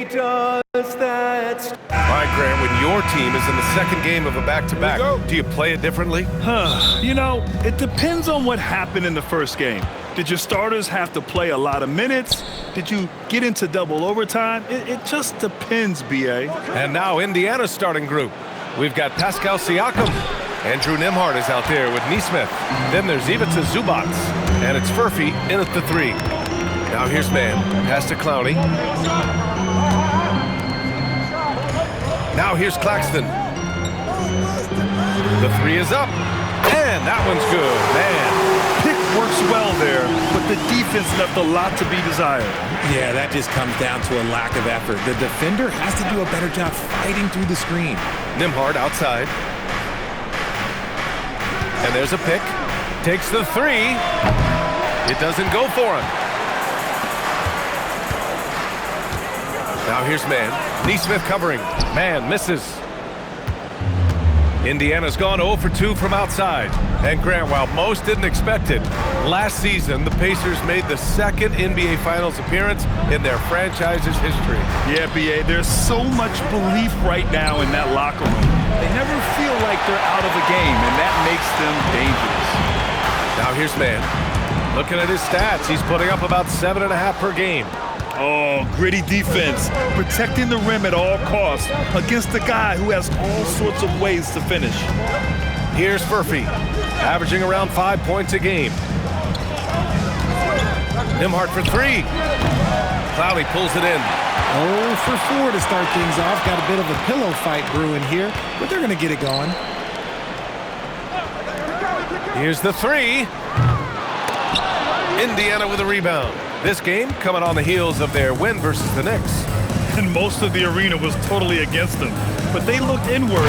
Does that. All right, Grant, when your team is in the second game of a back-to-back, do you play it differently? You know, it depends on what happened in the first game. Did your starters have to play a lot of minutes? Did you get into double overtime? It just depends, B.A. And now Indiana's starting group. We've got Pascal Siakam. Andrew Nembhard is out there with Nesmith. Then there's Ivica Zubac. And it's Furphy in at the 3. Now here's Mann. Pass to Clowney. Now here's Claxton. The 3 is up. And that one's good. Man. Pick works well there, but the defense left a lot to be desired. Yeah, that just comes down to a lack of effort. The defender has to do a better job fighting through the screen. Nembhard outside. And there's a pick. Takes the 3. It doesn't go for him. Now here's Mann. Nesmith covering. Mann misses. Indiana's gone 0 for 2 from outside. And Grant, while most didn't expect it, last season the Pacers made the second NBA Finals appearance in their franchise's history. Yeah, B.A., there's so much belief right now in that locker room. They never feel like they're out of a game, and that makes them dangerous. Now here's Mann. Looking at his stats, he's putting up about 7.5 per game. Oh, gritty defense, protecting the rim at all costs against a guy who has all sorts of ways to finish. Here's Furphy, averaging around 5 points a game. Nembhard for 3. Clowney pulls it in. 0 for 4 to start things off. Got a bit of a pillow fight brewing here, but they're going to get it going. Here's the 3. Indiana with a rebound. This game coming on the heels of their win versus the Knicks. And most of the arena was totally against them. But they looked inward,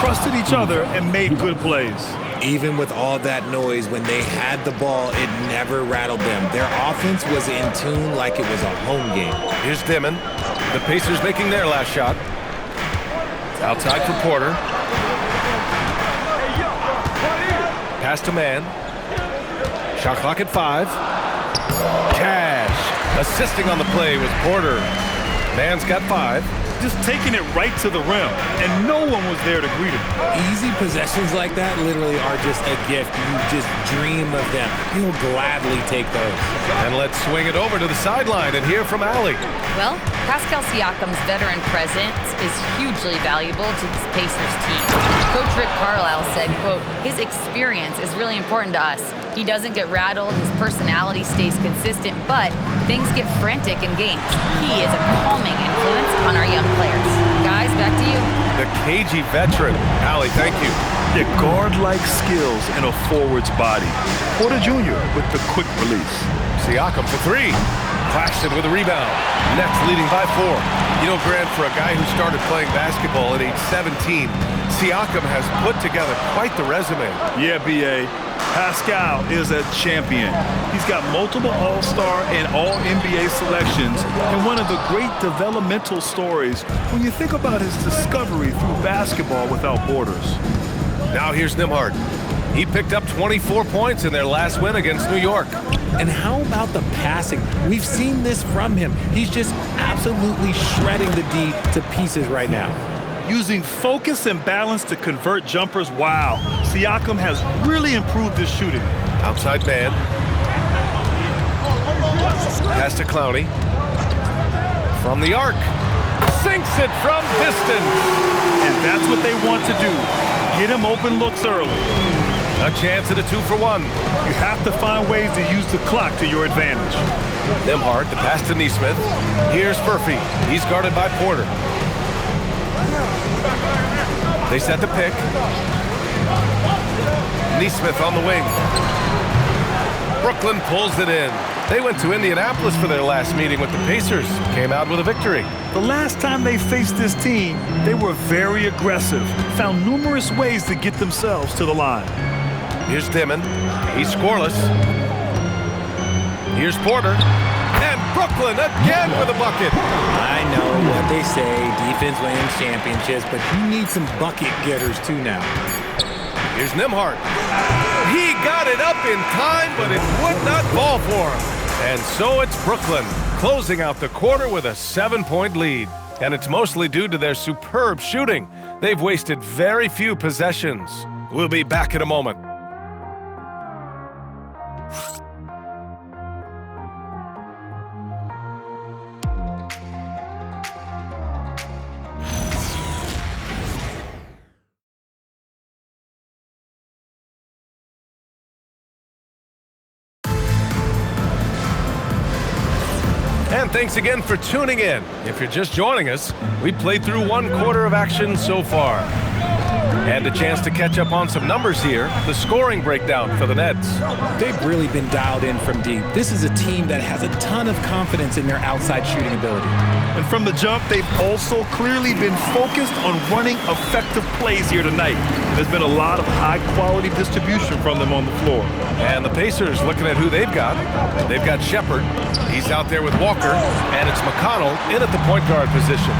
trusted each other, and made good plays. Even with all that noise, when they had the ball, it never rattled them. Their offense was in tune like it was a home game. Here's Dimon. The Pacers making their last shot. Outside for Porter. Pass to Mann. Shot clock at 5. Cash. Assisting on the play was Porter. Mann's got 5. Just taking it right to the rim, and no one was there to greet him. Easy possessions like that literally are just a gift. You just dream of them. You'll gladly take those. And let's swing it over to the sideline and hear from Allie. Well, Pascal Siakam's veteran presence is hugely valuable to this Pacers team. Coach Rick Carlisle said, quote, "His experience is really important to us. He doesn't get rattled, his personality stays consistent, but things get frantic in games. He is a calming influence on our young players." Guys, back to you. The cagey veteran. Allie, thank you. Yeah, guard-like skills and a forward's body. Porter Jr. with the quick release. Siakam for 3. Claxton with a rebound. Nets leading by 4. You know, Grant, for a guy who started playing basketball at age 17, Siakam has put together quite the resume. Yeah, B.A. Pascal is a champion. He's got multiple All-Star and All-NBA selections, and one of the great developmental stories when you think about his discovery through basketball without borders. Now here's Nembhard. He picked up 24 points in their last win against New York. And how about the passing? We've seen this from him. He's just absolutely shredding the D to pieces right now. Using focus and balance to convert jumpers, wow. Siakam has really improved his shooting. Outside man. Pass to Clowney. From the arc. Sinks it from distance. And that's what they want to do. Get him open looks early. A chance at a 2-for-1. You have to find ways to use the clock to your advantage. Nembhard, the pass to Nesmith. Here's Furphy. He's guarded by Porter. They set the pick. Nesmith on the wing. Brooklyn pulls it in. They went to Indianapolis for their last meeting with the Pacers. Came out with a victory. The last time they faced this team, they were very aggressive. Found numerous ways to get themselves to the line. Here's Dimon. He's scoreless. Here's Porter. And Brooklyn again with a bucket. I know what they say, defense wins championships, but you need some bucket getters too now. Here's Nembhard. He got it up in time, but it would not fall for him. And so it's Brooklyn closing out the quarter with a 7-point lead. And it's mostly due to their superb shooting. They've wasted very few possessions. We'll be back in a moment. And thanks again for tuning in. If you're just joining us, we played through 1 quarter of action so far. And a chance to catch up on some numbers here, the scoring breakdown for the Nets. They've really been dialed in from deep. This is a team that has a ton of confidence in their outside shooting ability. And from the jump, they've also clearly been focused on running effective plays here tonight. There's been a lot of high-quality distribution from them on the floor. And the Pacers, looking at who they've got Shepherd. He's out there with Walker, and it's McConnell in at the point guard position.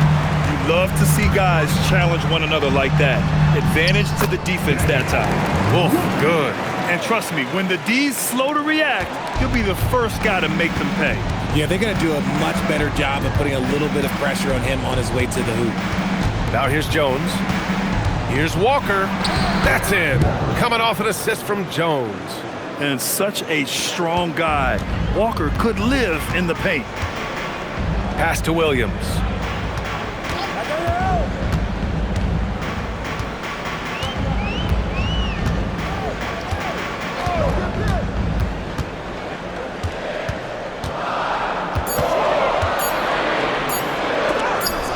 You love to see guys challenge one another like that. Advantage to the defense that time. Wolf, good. And trust me, when the D's slow to react, he'll be the first guy to make them pay. Yeah, they're going to do a much better job of putting a little bit of pressure on him on his way to the hoop. Now here's Jones. Here's Walker. That's in. Coming off an assist from Jones. And such a strong guy. Walker could live in the paint. Pass to Williams.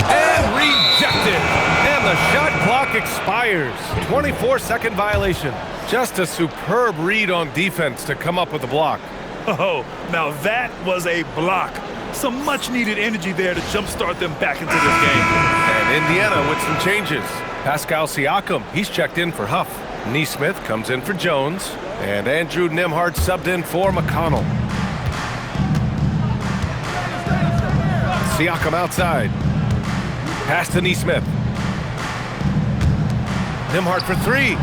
And rejected. And the shot clock expires. 24-second violation. Just a superb read on defense to come up with the block. Oh, now that was a block. Some much-needed energy there to jumpstart them back into this game. And Indiana with some changes. Pascal Siakam, he's checked in for Huff. Nesmith comes in for Jones. And Andrew Nembhard subbed in for McConnell. Siakam outside. Pass to Nesmith. Nembhard for 3.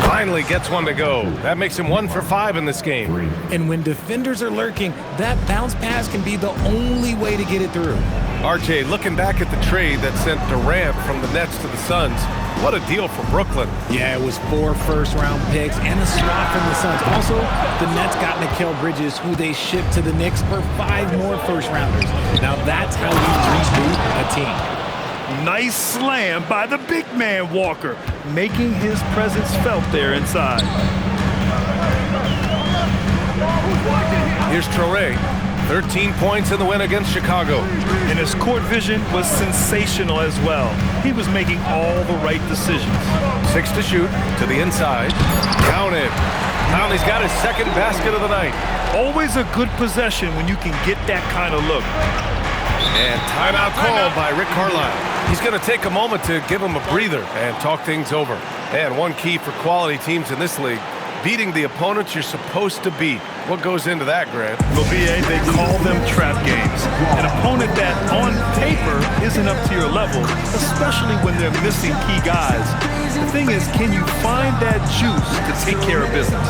Finally gets one to go. That makes him 1 for 5 in this game. And when defenders are lurking, that bounce pass can be the only way to get it through. RJ, looking back at the trade that sent Durant from the Nets to the Suns, what a deal for Brooklyn. Yeah, it was 4 first-round picks and a swap from the Suns. Also, the Nets got Mikal Bridges, who they shipped to the Knicks for 5 more first-rounders. Now that's how you reboot a team. Nice slam by the big man Walker, making his presence felt there inside. Here's Traoré, 13 points in the win against Chicago. And his court vision was sensational as well. He was making all the right decisions. 6 to shoot, to the inside, counted. Conley's got his second basket of the night. Always a good possession when you can get that kind of look. And timeout called by Rick Carlisle. He's going to take a moment to give him a breather and talk things over. And one key for quality teams in this league, beating the opponents you're supposed to beat. What goes into that, Grant? Well, BA, they call them trap games. An opponent that on paper isn't up to your level, especially when they're missing key guys. The thing is, can you find that juice to take care of business?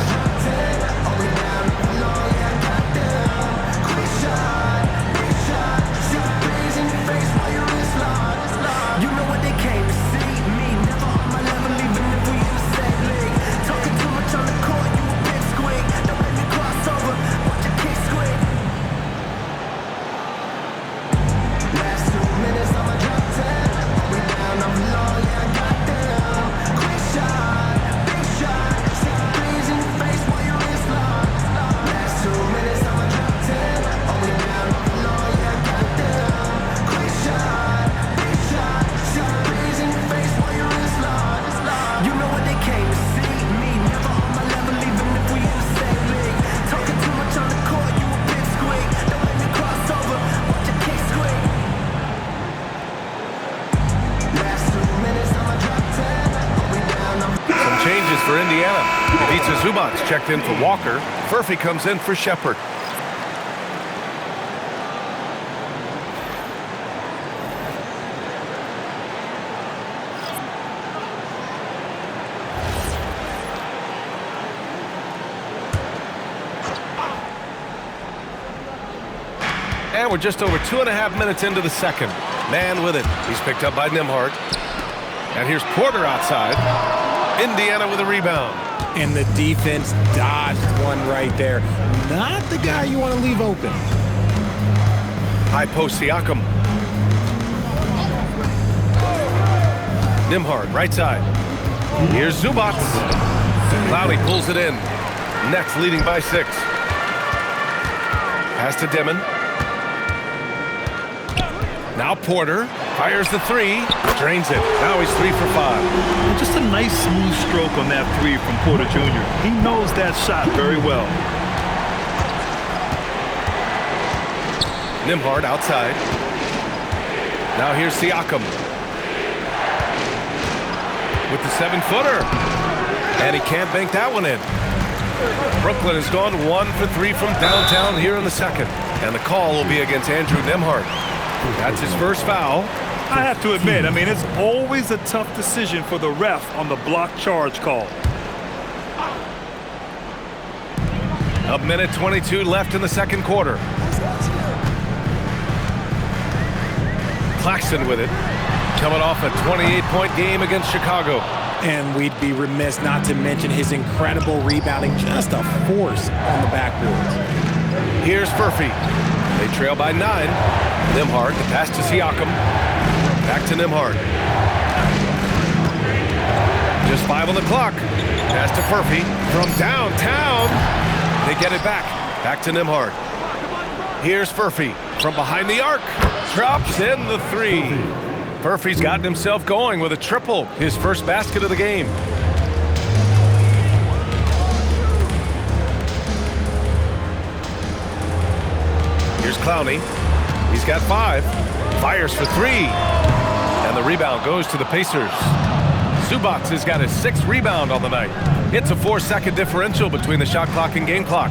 For Indiana, Ivica Zubac checked in for Walker. Furphy comes in for Shepherd. And we're just over 2.5 minutes into the second. Man with it. He's picked up by Nembhard. And here's Porter outside. Indiana with a rebound. And the defense dodged one right there. Not the guy you want to leave open. High post Siakam. Nembhard, right side. Here's Zubac. Clowney pulls it in. Nets leading by 6. Pass to Demon. Now Porter fires the 3. Drains it. Now he's 3 for 5. Just a nice smooth stroke on that 3 from Porter Jr. He knows that shot very well. Nembhard outside. Now here's Siakam. With the 7-footer. And he can't bank that one in. Brooklyn has gone 1 for 3 from downtown here in the second. And the call will be against Andrew Nembhard. That's his first foul. I have to admit, it's always a tough decision for the ref on the block charge call. A minute 22 left in the second quarter. Claxton with it. Coming off a 28-point game against Chicago. And we'd be remiss not to mention his incredible rebounding. Just a force on the backboards. Here's Furphy. They trail by 9. Nembhard, the pass to Siakam. Back to Nembhard. Just 5 on the clock. Pass to Furphy from downtown. They get it back. Back to Nembhard. Here's Furphy from behind the arc. Drops in the 3. Furphy's gotten himself going with a triple. His first basket of the game. Here's Clowney. He's got 5. Fires for 3. And the rebound goes to the Pacers. Zubac has got his 6th rebound on the night. It's a 4-second differential between the shot clock and game clock.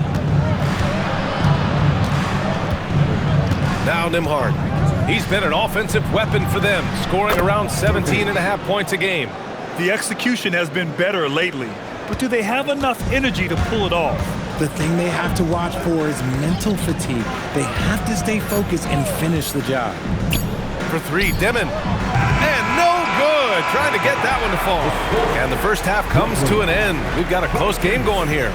Now Nembhard. He's been an offensive weapon for them, scoring around 17.5 points a game. The execution has been better lately, but do they have enough energy to pull it off? The thing they have to watch for is mental fatigue. They have to stay focused and finish the job. For 3, Demon. And no good. Trying to get that one to fall. And the first half comes to an end. We've got a close game going here.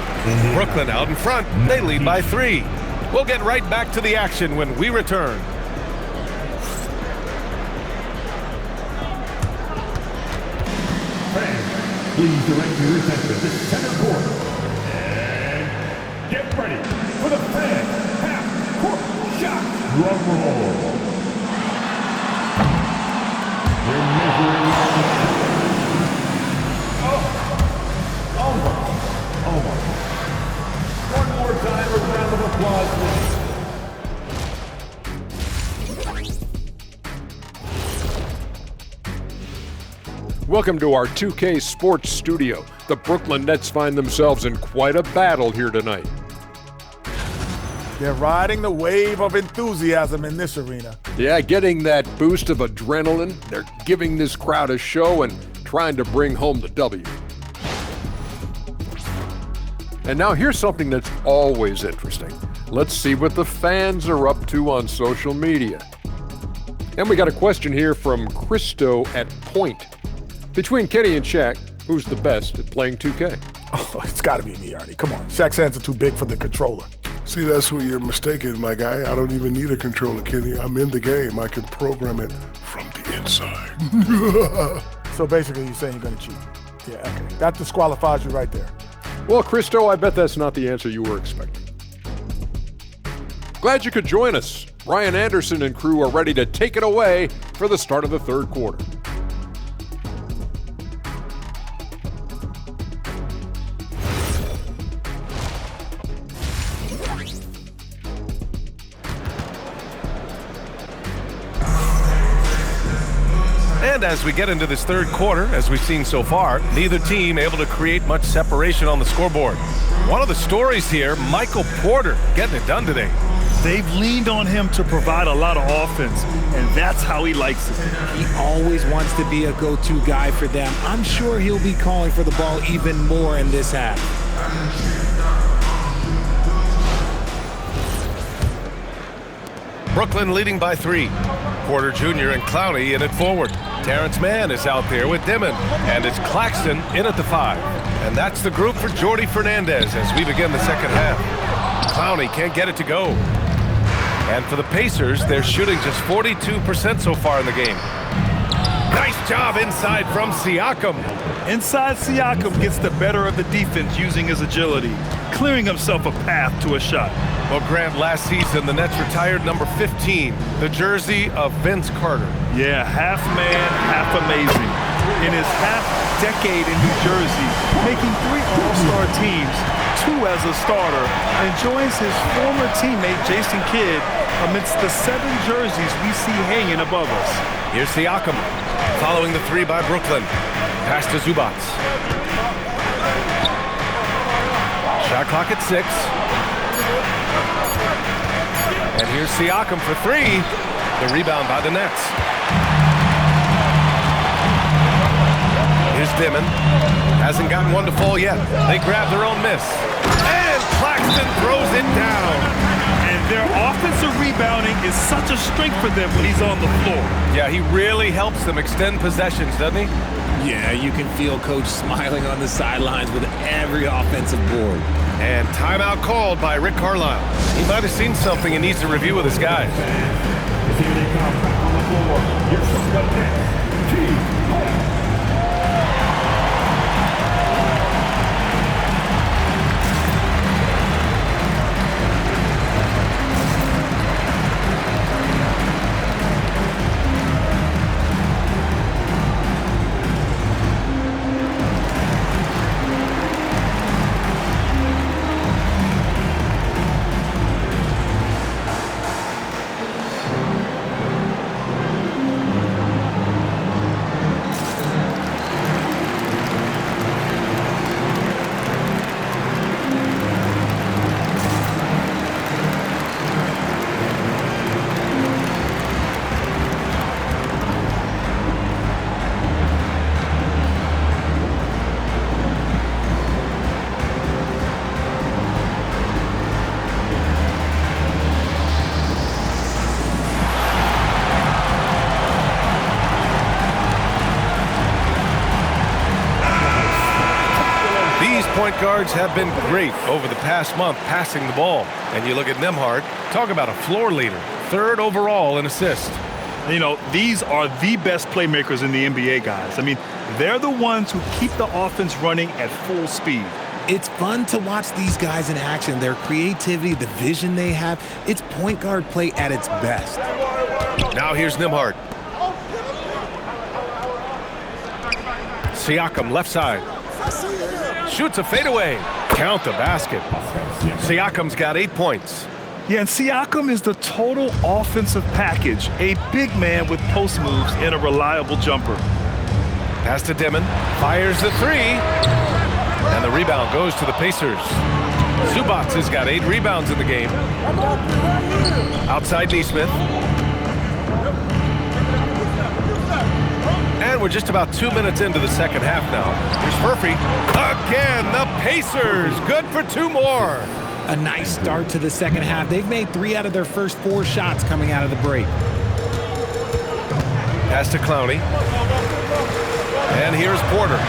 Brooklyn out in front. They lead by 3. We'll get right back to the action when we return. Please direct your attention to center court. And get ready for the fan half-court shot. Drum roll. We're measuring Almost. One more time, a round of applause, please. Welcome to our 2K Sports Studio. The Brooklyn Nets find themselves in quite a battle here tonight. They're riding the wave of enthusiasm in this arena. Yeah, getting that boost of adrenaline. They're giving this crowd a show and trying to bring home the W. And now here's something that's always interesting. Let's see what the fans are up to on social media. And we got a question here from Christo at Point. Between Kenny and Shaq, who's the best at playing 2K? Oh, it's got to be me, Arnie. Come on. Shaq's hands are too big for the controller. See, that's where you're mistaken, my guy. I don't even need a controller, Kenny. I'm in the game. I can program it from the inside. So basically, you're saying you're going to cheat. Yeah, okay. That disqualifies you right there. Well, Christo, I bet that's not the answer you were expecting. Glad you could join us. Ryan Anderson and crew are ready to take it away for the start of the third quarter. And as we get into this third quarter, as we've seen so far, neither team able to create much separation on the scoreboard. One of the stories here, Michael Porter getting it done today. They've leaned on him to provide a lot of offense, and that's how he likes it. He always wants to be a go-to guy for them. I'm sure he'll be calling for the ball even more in this half. Brooklyn leading by 3. Porter Jr. and Clowney in it forward. Terrence Mann is out there with Dimon, and it's Claxton in at the 5. And that's the group for Jordi Fernandez as we begin the second half. Clowney can't get it to go. And for the Pacers, they're shooting just 42% so far in the game. Nice job inside from Siakam. Inside, Siakam gets the better of the defense using his agility, clearing himself a path to a shot. Well, Grant, last season, the Nets retired number 15, the jersey of Vince Carter. Yeah, half man, half amazing. In his half-decade in New Jersey, making 3 All-Star teams, 2 as a starter, and joins his former teammate Jason Kidd amidst the 7 jerseys we see hanging above us. Here's Siakam, following the 3 by Brooklyn. Pass to Zubac. Shot clock at 6. And here's Siakam for 3. The rebound by the Nets. Here's Dimon. Hasn't gotten one to fall yet. They grab their own miss. And Claxton throws it down. And their offensive rebounding is such a strength for them when he's on the floor. Yeah, he really helps them extend possessions, doesn't he? Yeah, you can feel Coach smiling on the sidelines with every offensive board. And timeout called by Rick Carlisle. He might have seen something and needs to review with his guys. Here they come back on the floor. Here's from the Nets, T. Point guards have been great over the past month passing the ball. And you look at Nembhard, talk about a floor leader, 3rd overall in assists. You know, these are the best playmakers in the NBA, guys. I mean, they're the ones who keep the offense running at full speed. It's fun to watch these guys in action. Their creativity, the vision they have, it's point guard play at its best. Now here's Nembhard. Siakam left side. Shoots a fadeaway. Count the basket. Siakam's got 8 points. Yeah, and Siakam is the total offensive package. A big man with post moves and a reliable jumper. Pass to Dimon. Fires the 3. And the rebound goes to the Pacers. Zubac has got 8 rebounds in the game. Outside Nesmith. And we're just about 2 minutes into the second half now. Here's Murphy. Again, the Pacers. Good for 2 more. A nice start to the second half. They've made 3 out of their first 4 shots coming out of the break. Pass to Clowney. And here's Porter.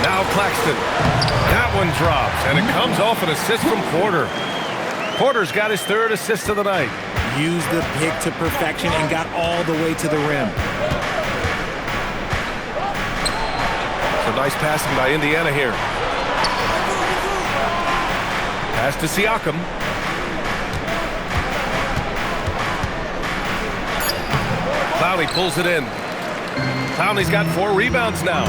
Now Claxton. That one drops, and it comes off an assist from Porter. Porter's got his 3rd assist of the night. Used the pick to perfection and got all the way to the rim. So nice passing by Indiana here. Pass to Siakam. Clowney pulls it in. Clowney's got 4 rebounds now.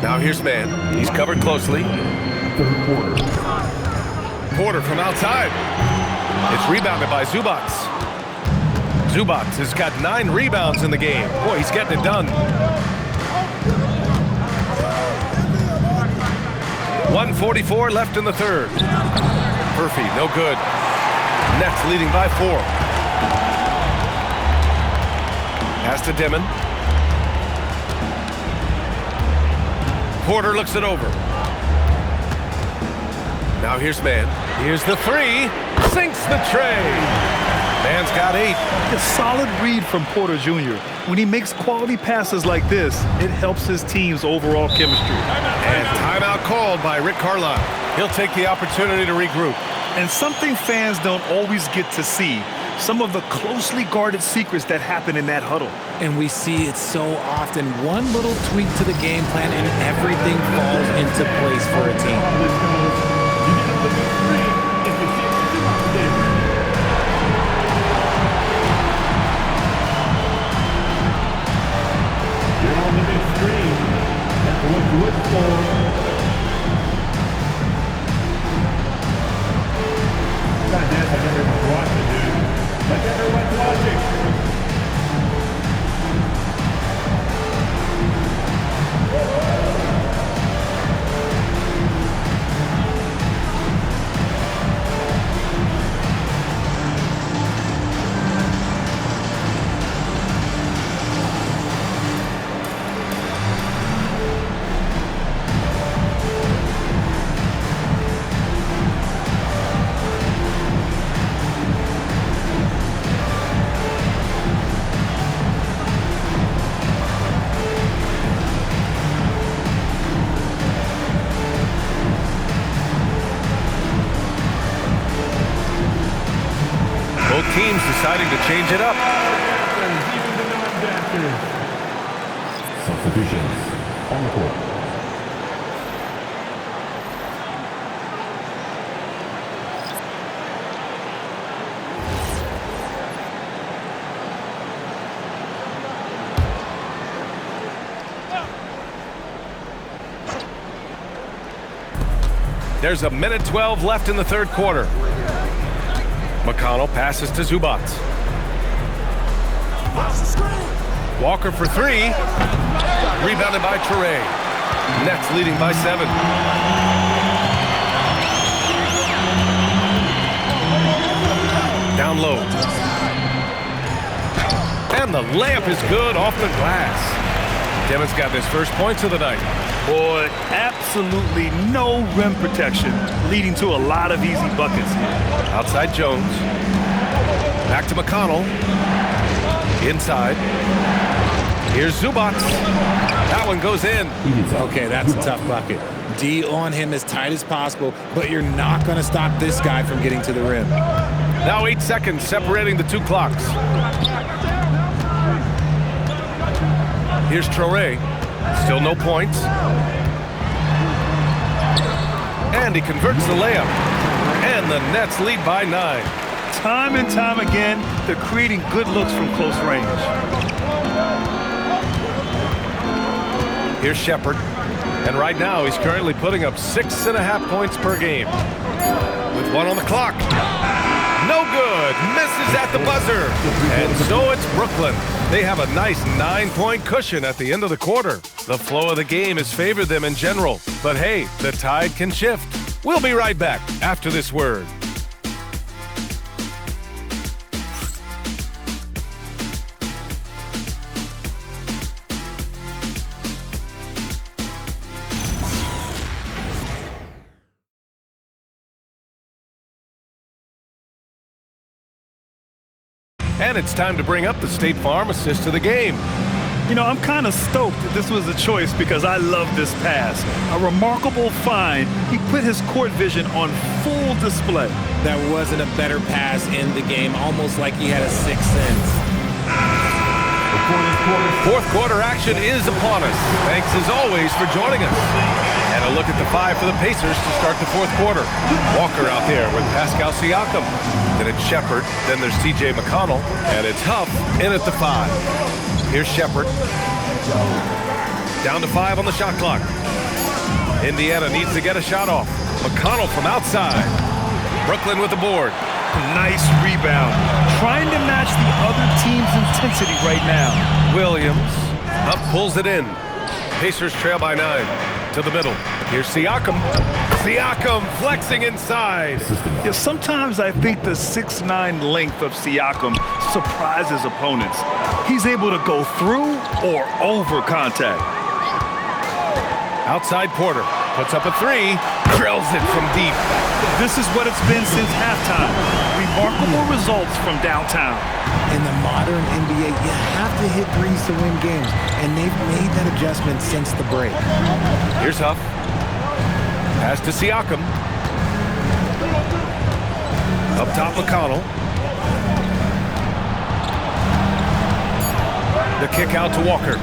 Now here's Mann. He's covered closely. 3rd quarter. Porter from outside. It's rebounded by Zubac. Zubac has got 9 rebounds in the game. Boy, he's getting it done. 1:44 left in the 3rd. Murphy, no good. Nets leading by 4. Pass to Dimon. Porter looks it over. Now here's Man. Here's the three. Sinks the tray. Man's got 8. A solid read from Porter Jr. When he makes quality passes like this, it helps his team's overall chemistry. And timeout called by Rick Carlisle. He'll take the opportunity to regroup. And something fans don't always get to see, some of the closely guarded secrets that happen in that huddle. And we see it so often. One little tweak to the game plan and everything falls into place for a team. You're on the big screen. That's what you look for. Not this, like everyone's watching, dude. Like everyone's watching. Both teams deciding to change it up. Substitutions on the court. There's a minute 12 left in the third quarter. McConnell passes to Zubac. Walker for 3. Rebounded by Toure. Nets leading by 7. Down low. And the layup is good off the glass. Devin's got his first points of the night. Boy, absolutely no rim protection, leading to a lot of easy buckets here. Outside Jones. Back to McConnell. Inside. Here's Zubac. That one goes in. Okay, that's a tough bucket. D on him as tight as possible, but you're not going to stop this guy from getting to the rim. Now 8 seconds separating the two clocks. Here's Toure. Still no points. And he converts the layup. And the Nets lead by 9. Time and time again, they're creating good looks from close range. Here's Shepard. And right now, he's currently putting up 6.5 points per game. With 1 on the clock. No good. Misses at the buzzer. And so it's Brooklyn. They have a nice 9-point cushion at the end of the quarter. The flow of the game has favored them in general. But hey, the tide can shift. We'll be right back after this word. And it's time to bring up the State Farm assist to the game. You know, I'm kind of stoked that this was a choice because I love this pass. A remarkable find. He put his court vision on full display. That wasn't a better pass in the game, almost like he had a sixth sense. Fourth quarter action is upon us. Thanks as always for joining us. And a look at the 5 for the Pacers to start the fourth quarter. Walker out there with Pascal Siakam. Then it's Shepard. Then there's TJ McConnell. And it's Huff in at the 5. Here's Shepard. Down to 5 on the shot clock. Indiana needs to get a shot off. McConnell from outside. Brooklyn with the board. Nice rebound. Trying to match the other team's intensity right now. Williams. Up pulls it in. Pacers trail by 9. To the middle. Here's Siakam. Siakam flexing inside. Yeah, sometimes I think the 6'9" length of Siakam surprises opponents. He's able to go through or over contact. Outside Porter. Puts up a three, drills it from deep. This is what it's been since halftime. Remarkable results from downtown. In the modern NBA, you have to hit threes to win games, and they've made that adjustment since the break. Here's Huff. Pass to Siakam. Up top, McConnell. The kick out to Walker.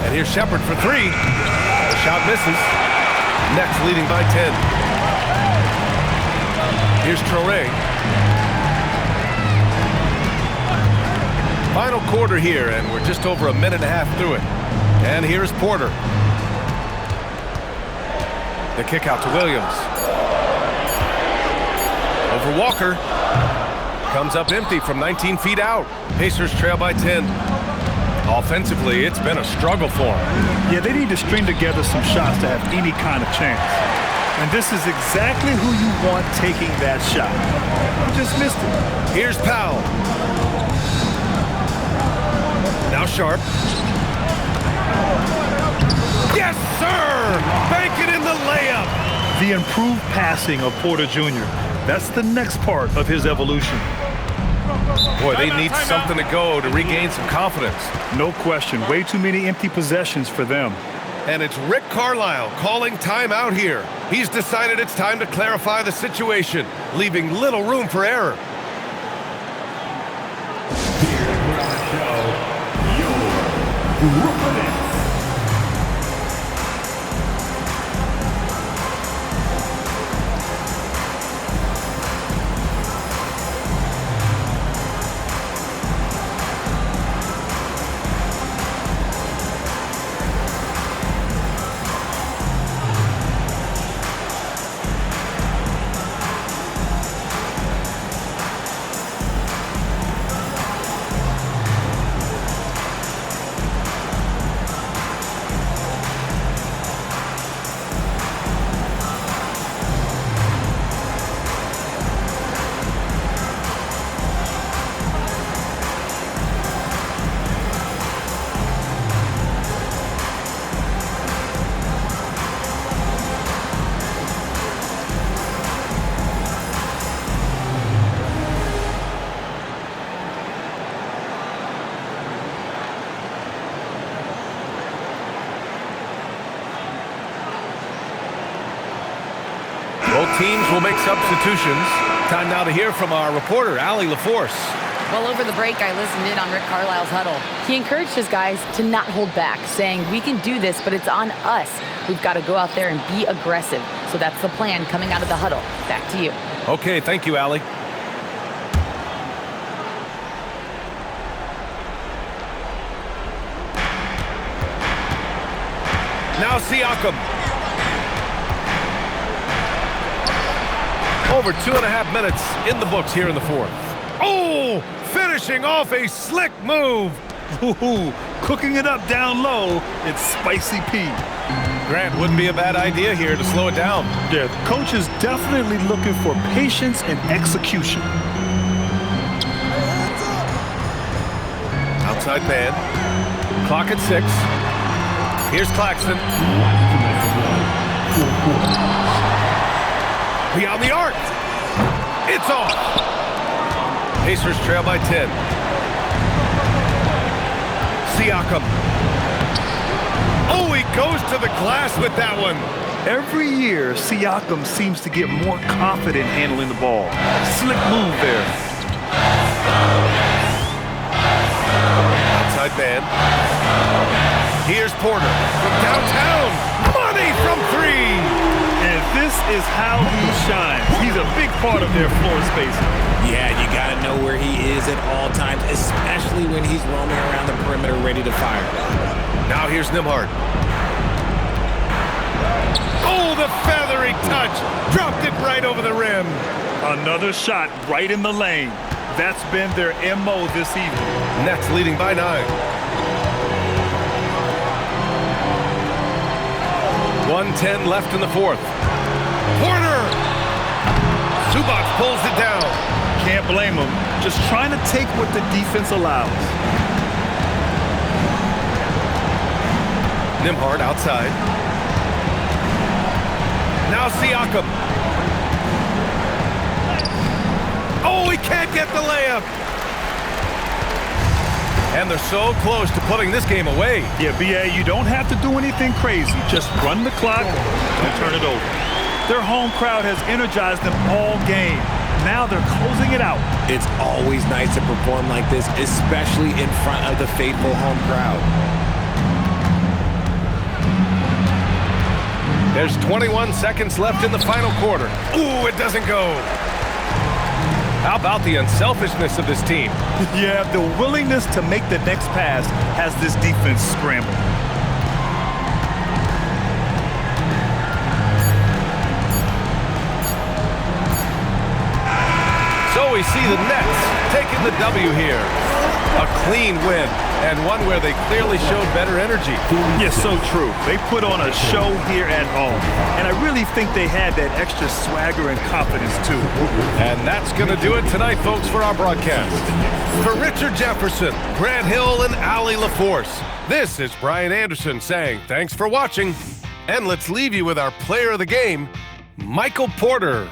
And here's Shepard for three. The shot misses. Nets leading by 10. Here's Traoré. Final quarter here, and we're just over a minute and a half through it. And here's Porter. The kick out to Williams. Over Walker. Comes up empty from 19 feet out. Pacers trail by 10. Offensively, it's been a struggle for them. Yeah, they need to string together some shots to have any kind of chance. And this is exactly who you want taking that shot. You just missed it. Here's Powell. Now Sharp. Yes, sir! Bank it in the layup. The improved passing of Porter Jr. That's the next part of his evolution. Boy, they need something to go to regain some confidence. No question. Way too many empty possessions for them. And it's Rick Carlisle calling timeout here. He's decided it's time to clarify the situation, leaving little room for error. Here for our show, your Brooklyn Nets. Both teams will make substitutions. Time now to hear from our reporter, Allie LaForce. Well, over the break, I listened in on Rick Carlisle's huddle. He encouraged his guys to not hold back, saying, we can do this, but it's on us. We've got to go out there and be aggressive. So that's the plan coming out of the huddle. Back to you. Okay, thank you, Allie. Now Siakam. Over 2.5 minutes in the books here in the fourth. Oh, finishing off a slick move. Ooh, cooking it up down low, it's Spicy P. Grant, wouldn't be a bad idea here to slow it down. Yeah, the coach is definitely looking for patience and execution. Outside man. Clock at 6. Here's Claxton. Beyond the arc. It's off. Pacers trail by 10. Siakam. Oh, he goes to the glass with that one. Every year, Siakam seems to get more confident handling the ball. Slick move there. Outside man. Here's Porter from downtown. Money from 3. And this is how he shines. He's a big part of their floor spacing. Yeah, you got to know where he is at all times, especially when he's roaming around the perimeter ready to fire. Now here's Nembhard. Oh, the feathery touch. Dropped it right over the rim. Another shot right in the lane. That's been their MO this evening. Nets leading by 9. 1:10 left in the fourth. Porter! Zubac pulls it down. Can't blame him. Just trying to take what the defense allows. Nembhard outside. Now Siakam. Oh, he can't get the layup. And they're so close to putting this game away. Yeah, B.A., you don't have to do anything crazy. Just run the clock and turn it over. Their home crowd has energized them all game. Now they're closing it out. It's always nice to perform like this, especially in front of the faithful home crowd. There's 21 seconds left in the final quarter. Ooh, it doesn't go. How about the unselfishness of this team? Yeah, the willingness to make the next pass has this defense scrambled. So we see the Nets taking the W here. A clean win, and one where they clearly showed better energy. Yeah, so true. They put on a show here at home, and I really think they had that extra swagger and confidence, too. And that's going to do it tonight, folks, for our broadcast. For Richard Jefferson, Grant Hill, and Allie LaForce, this is Brian Anderson saying thanks for watching, and let's leave you with our player of the game, Michael Porter.